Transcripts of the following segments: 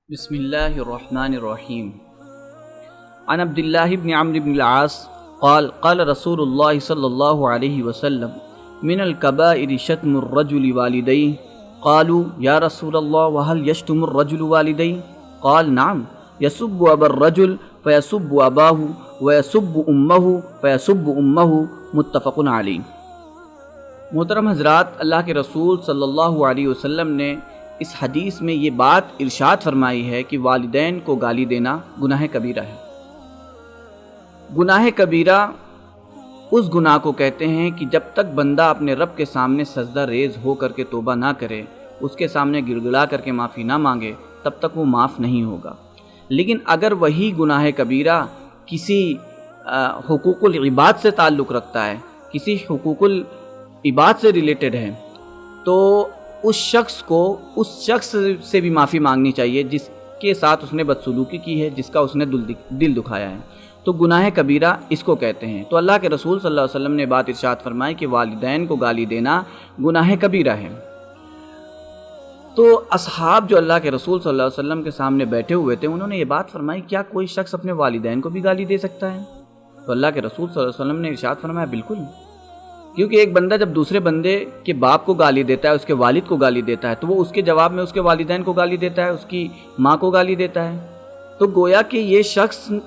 بسم اللہ الرحمن الرحیم عن عبد اللہ بن عمرو بن العاص قال قال رسول اللہ صلی اللہ علیہ وسلم من الكبائر شتم الرجل والديه قالوا یا رسول اللہ وهل يشتم الرجل والديه قال نعم يسب ابا الرجل فيسب اباه ويسب امه فيسب امه متفق علیہ۔ محترم حضرات، اللہ کے رسول صلی اللہ علیہ وسلم نے اس حدیث میں یہ بات ارشاد فرمائی ہے کہ والدین کو گالی دینا گناہ کبیرہ ہے۔ گناہ کبیرہ اس گناہ کو کہتے ہیں کہ جب تک بندہ اپنے رب کے سامنے سجدہ ریز ہو کر کے توبہ نہ کرے، اس کے سامنے گڑ گڑا کر کے معافی نہ مانگے، تب تک وہ معاف نہیں ہوگا۔ لیکن اگر وہی گناہ کبیرہ کسی حقوق العباد سے تعلق رکھتا ہے، کسی حقوق العباد سے ریلیٹڈ ہے، تو اس شخص سے بھی معافی مانگنی چاہیے جس کے ساتھ اس نے بدسلوکی کی ہے، جس کا اس نے دل دکھایا ہے، تو گناہ کبیرہ اس کو کہتے ہیں۔ تو اللہ کے رسول صلی اللہ علیہ وسلم نے بات ارشاد فرمائی کہ والدین کو گالی دینا گناہ کبیرہ ہے۔ تو اصحاب جو اللہ کے رسول صلی اللہ علیہ وسلم کے سامنے بیٹھے ہوئے تھے، انہوں نے یہ بات فرمائی، کیا کوئی شخص اپنے والدین کو بھی گالی دے سکتا ہے؟ تو اللہ کے رسول صلی اللہ علیہ وسلم نے ارشاد فرمایا، بالکل، کیونکہ ایک بندہ جب دوسرے بندے کے باپ کو گالی دیتا ہے، اس کے والد کو گالی دیتا ہے، تو وہ اس کے جواب میں اس کے والدین کو گالی دیتا ہے، اس کی ماں کو گالی دیتا ہے، تو گویا کہ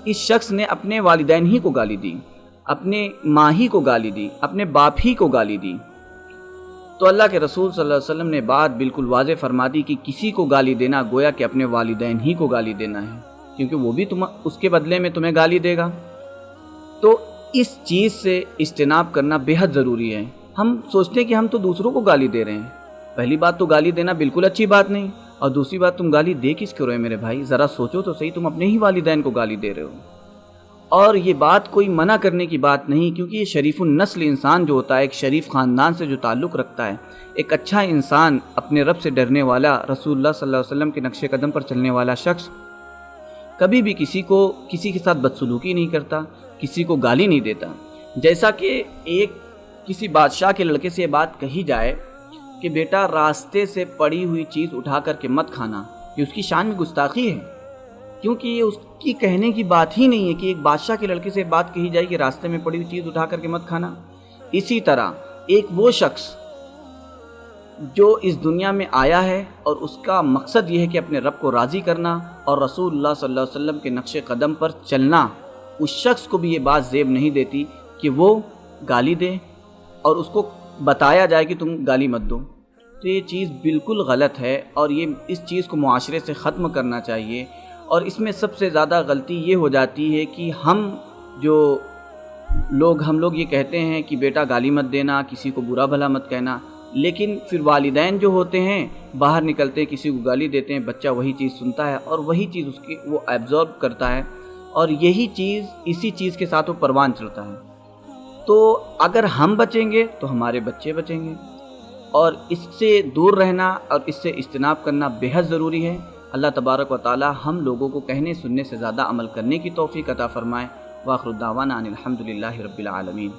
اس شخص نے اپنے والدین ہی کو گالی دی، اپنے ماں ہی کو گالی دی، اپنے باپ ہی کو گالی دی۔ تو اللہ کے رسول صلی اللہ علیہ وسلم نے بات بالکل واضح فرما دی کہ کسی کو گالی دینا گویا کہ اپنے والدین ہی کو گالی دینا ہے، کیونکہ وہ بھی اس کے بدلے میں تمہیں گالی دے گا۔ تو اس چیز سے اجتناب کرنا بے حد ضروری ہے۔ ہم سوچتے ہیں کہ ہم تو دوسروں کو گالی دے رہے ہیں۔ پہلی بات تو گالی دینا بالکل اچھی بات نہیں، اور دوسری بات تم گالی دے کس کو رہے میرے بھائی؟ ذرا سوچو تو صحیح، تم اپنے ہی والدین کو گالی دے رہے ہو۔ اور یہ بات کوئی منع کرنے کی بات نہیں، کیونکہ یہ شریف النسل انسان جو ہوتا ہے، ایک شریف خاندان سے جو تعلق رکھتا ہے، ایک اچھا انسان، اپنے رب سے ڈرنے والا، رسول اللہ صلی اللہ علیہ وسلم کے نقش قدم پر چلنے والا شخص کبھی بھی کسی کے ساتھ بدسلوکی نہیں کرتا، کسی کو گالی نہیں دیتا۔ جیسا کہ کسی بادشاہ کے لڑکے سے یہ بات کہی جائے کہ بیٹا راستے سے پڑی ہوئی چیز اٹھا کر کے مت کھانا، یہ اس کی شان میں گستاخی ہے، کیونکہ یہ اس کی کہنے کی بات ہی نہیں ہے کہ ایک بادشاہ کے لڑکے سے بات کہی جائے کہ راستے میں پڑی ہوئی چیز اٹھا کر کے مت کھانا۔ اسی طرح ایک وہ شخص جو اس دنیا میں آیا ہے اور اس کا مقصد یہ ہے کہ اپنے رب کو راضی کرنا اور رسول اللہ صلی اللہ علیہ وسلم کے نقش قدم پر چلنا، اس شخص کو بھی یہ بات زیب نہیں دیتی کہ وہ گالی دے اور اس کو بتایا جائے کہ تم گالی مت دو۔ تو یہ چیز بالکل غلط ہے، اور اس چیز کو معاشرے سے ختم کرنا چاہیے۔ اور اس میں سب سے زیادہ غلطی یہ ہو جاتی ہے کہ ہم لوگ یہ کہتے ہیں کہ بیٹا گالی مت دینا، کسی کو برا بھلا مت کہنا، لیکن پھر والدین جو ہوتے ہیں باہر نکلتے ہیں، کسی کو گالی دیتے ہیں، بچہ وہی چیز سنتا ہے اور وہی چیز وہ ایبزارب کرتا ہے، اور اسی چیز کے ساتھ وہ پروان چڑھتا ہے۔ تو اگر ہم بچیں گے تو ہمارے بچے بچیں گے، اور اس سے دور رہنا اور اس سے اجتناب کرنا بے حد ضروری ہے۔ اللہ تبارک و تعالی ہم لوگوں کو کہنے سننے سے زیادہ عمل کرنے کی توفیق عطا فرمائے۔ وآخر دعوانا ان الحمد للہ رب العالمین۔